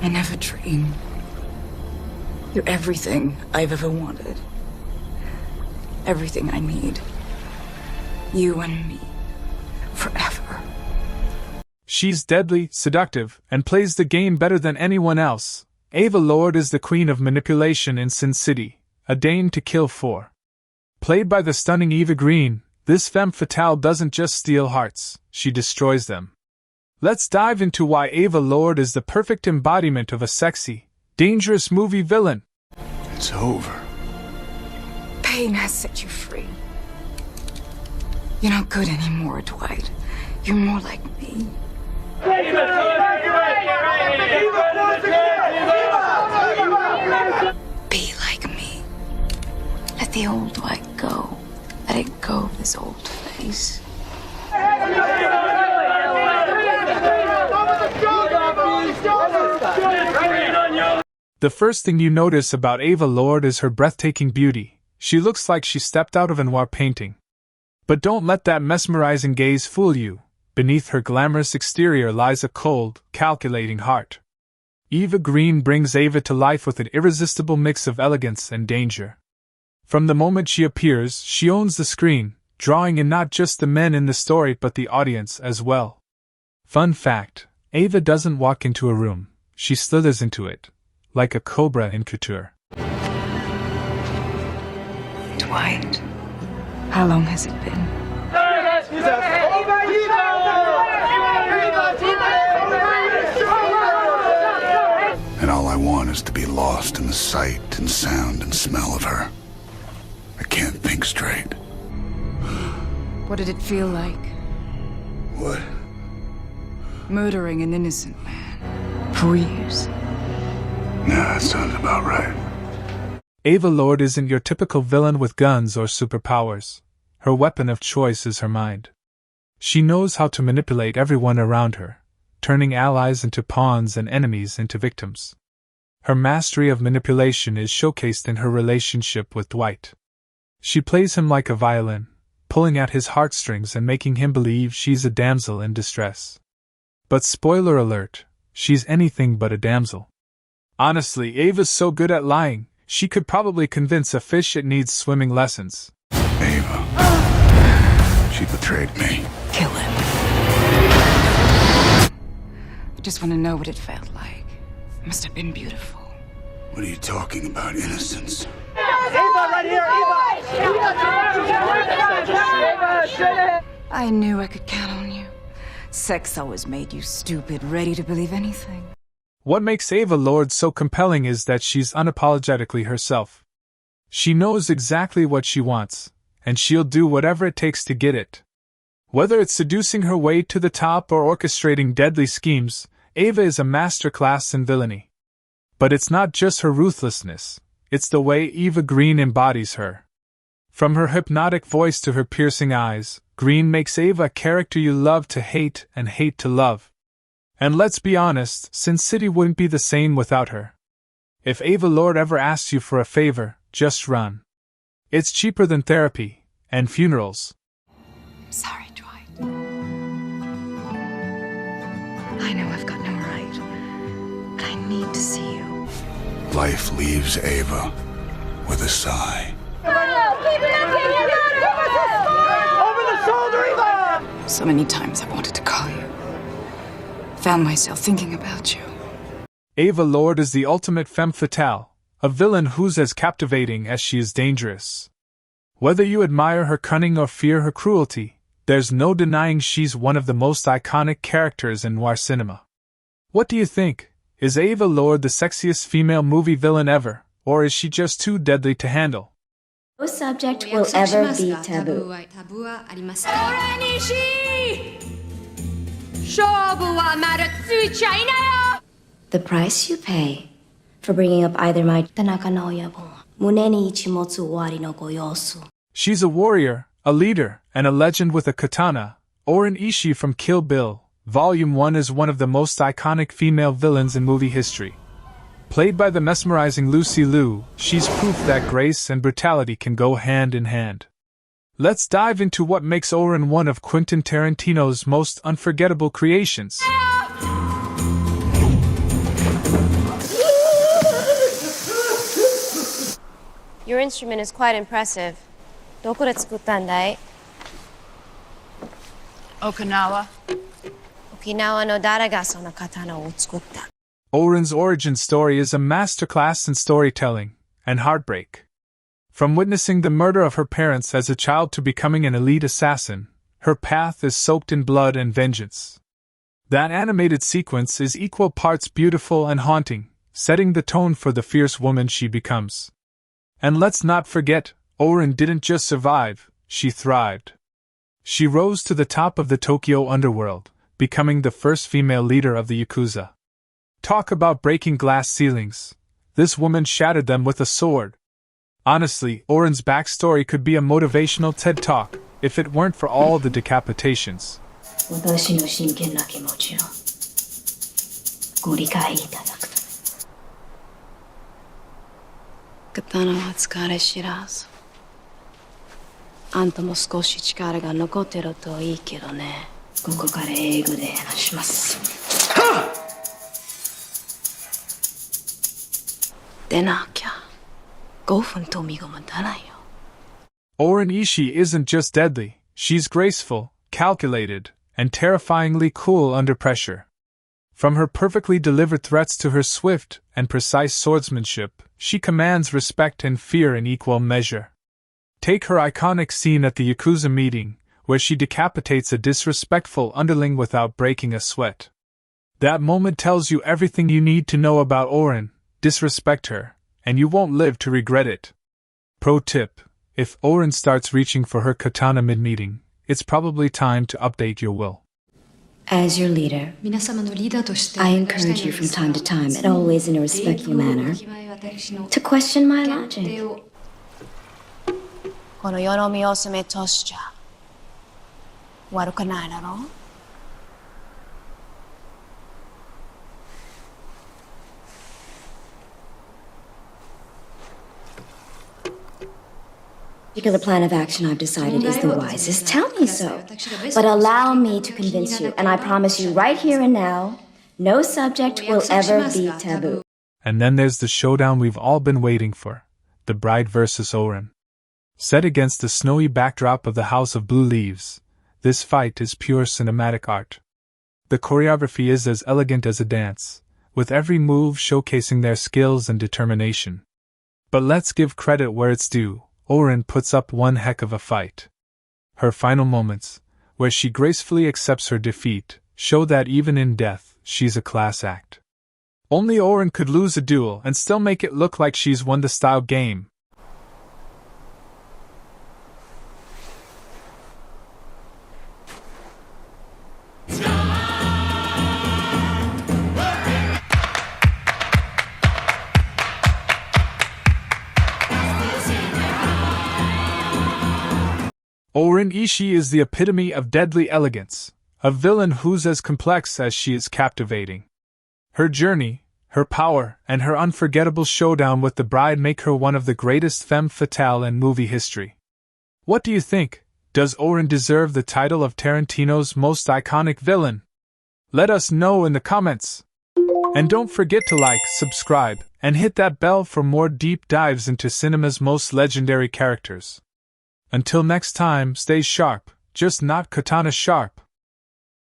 I never dreamed. You're everything I've ever wanted. Everything I need. You and me. Forever. She's deadly, seductive, and plays the game better than anyone else. Ava Lord is the queen of manipulation in Sin City, a dame to kill for. Played by the stunning Eva Green, this femme fatale doesn't just steal hearts, she destroys them. Let's dive into why Ava Lord is the perfect embodiment of a sexy, dangerous movie villain. It's over. Pain has set you free. You're not good anymore, Dwight. You're more like me. Be like me. Let the old Dwight go. Let it go of his old face. The first thing you notice about Ava Lord is her breathtaking beauty. She looks like she stepped out of a noir painting. But don't let that mesmerizing gaze fool you. Beneath her glamorous exterior lies a cold, calculating heart. Eva Green brings Ava to life with an irresistible mix of elegance and danger. From the moment she appears, she owns the screen, drawing in not just the men in the story but the audience as well. Fun fact, Ava doesn't walk into a room, she slithers into it, like a cobra in couture. Dwight, how long has it been? And all I want is to be lost in the sight and sound and smell of her. I can't think straight. What did it feel like? What? Murdering an innocent man. For years. Yeah, that sounds about right. Ava Lord isn't your typical villain with guns or superpowers. Her weapon of choice is her mind. She knows how to manipulate everyone around her, turning allies into pawns and enemies into victims. Her mastery of manipulation is showcased in her relationship with Dwight. She plays him like a violin, pulling at his heartstrings and making him believe she's a damsel in distress. But spoiler alert, she's anything but a damsel. Honestly, Ava's so good at lying, she could probably convince a fish it needs swimming lessons. Ava. She betrayed me. Kill him. I just want to know what it felt like. It must have been beautiful. What are you talking about, innocence? Eva, right here, Eva! I knew I could count on you. Sex always made you stupid, ready to believe anything. What makes Ava Lord so compelling is that she's unapologetically herself. She knows exactly what she wants, and she'll do whatever it takes to get it. Whether it's seducing her way to the top or orchestrating deadly schemes, Ava is a masterclass in villainy. But it's not just her ruthlessness, it's the way Eva Green embodies her. From her hypnotic voice to her piercing eyes, Green makes Ava a character you love to hate and hate to love. And let's be honest, Sin City wouldn't be the same without her. If Ava Lord ever asks you for a favor, just run. It's cheaper than therapy and funerals. I'm sorry, Dwight. I know I've got no right, but I need to see you. Life leaves Ava with a sigh. Over the shoulder, Eva! So many times I wanted to call you. Found myself thinking about you. Ava Lord is the ultimate femme fatale, a villain who's as captivating as she is dangerous. Whether you admire her cunning or fear her cruelty, there's no denying she's one of the most iconic characters in noir cinema. What do you think? Is Ava Lord the sexiest female movie villain ever, or is she just too deadly to handle? No subject will ever be taboo. O-Ren Ishii! 勝負はまだついちゃいなよ! The price you pay for bringing up either my Tanaka no Oyabo, Mune ni ichimotsu owari no goyosu. She's a warrior, a leader, and a legend with a katana. O-Ren Ishii from Kill Bill, Volume 1 is one of the most iconic female villains in movie history. Played by the mesmerizing Lucy Liu, she's proof that grace and brutality can go hand in hand. Let's dive into what makes O-Ren one of Quentin Tarantino's most unforgettable creations. Your instrument is quite impressive. どこで作ったんだい? Okinawa. 沖縄の誰がその刀を作った? O-Ren's origin story is a masterclass in storytelling and heartbreak. From witnessing the murder of her parents as a child to becoming an elite assassin, her path is soaked in blood and vengeance. That animated sequence is equal parts beautiful and haunting, setting the tone for the fierce woman she becomes. And let's not forget, O-Ren didn't just survive, she thrived. She rose to the top of the Tokyo underworld, becoming the first female leader of the Yakuza. Talk about breaking glass ceilings. This woman shattered them with a sword. Honestly, O-Ren's backstory could be a motivational TED Talk, if it weren't for all the decapitations. 私の真剣な気持ちをご理解いただくと。刀は疲れ知らず。あんたも少し力が残ってるといいけどね。ここから英語で話します。でなきゃ、5分と見ごまだないよ。O-Ren Ishii isn't just deadly, she's graceful, calculated, and terrifyingly cool under pressure. From her perfectly delivered threats to her swift and precise swordsmanship, she commands respect and fear in equal measure. Take her iconic scene at the Yakuza meeting, where she decapitates a disrespectful underling without breaking a sweat. That moment tells you everything you need to know about O-Ren. Disrespect her, and you won't live to regret it. Pro tip: if O-Ren starts reaching for her katana mid-meeting, it's probably time to update your will. As your leader, I encourage you from time to time, and always in a respectful manner, to question my logic. この世の見納めとしちゃ悪くないだろ? The particular plan of action I've decided is the wisest. Tell me so. But allow me to convince you, and I promise you right here and now, no subject will ever be taboo. And then there's the showdown we've all been waiting for, the bride versus O-Ren. Set against the snowy backdrop of the House of Blue Leaves, this fight is pure cinematic art. The choreography is as elegant as a dance, with every move showcasing their skills and determination. But let's give credit where it's due. O-Ren puts up one heck of a fight. Her final moments, where she gracefully accepts her defeat, show that even in death, she's a class act. Only O-Ren could lose a duel and still make it look like she's won the style game. O-Ren Ishii is the epitome of deadly elegance, a villain who's as complex as she is captivating. Her journey, her power, and her unforgettable showdown with the bride make her one of the greatest femme fatale in movie history. What do you think? Does O-Ren deserve the title of Tarantino's most iconic villain? Let us know in the comments. And don't forget to like, subscribe, and hit that bell for more deep dives into cinema's most legendary characters. Until next time, stay sharp, just not katana sharp.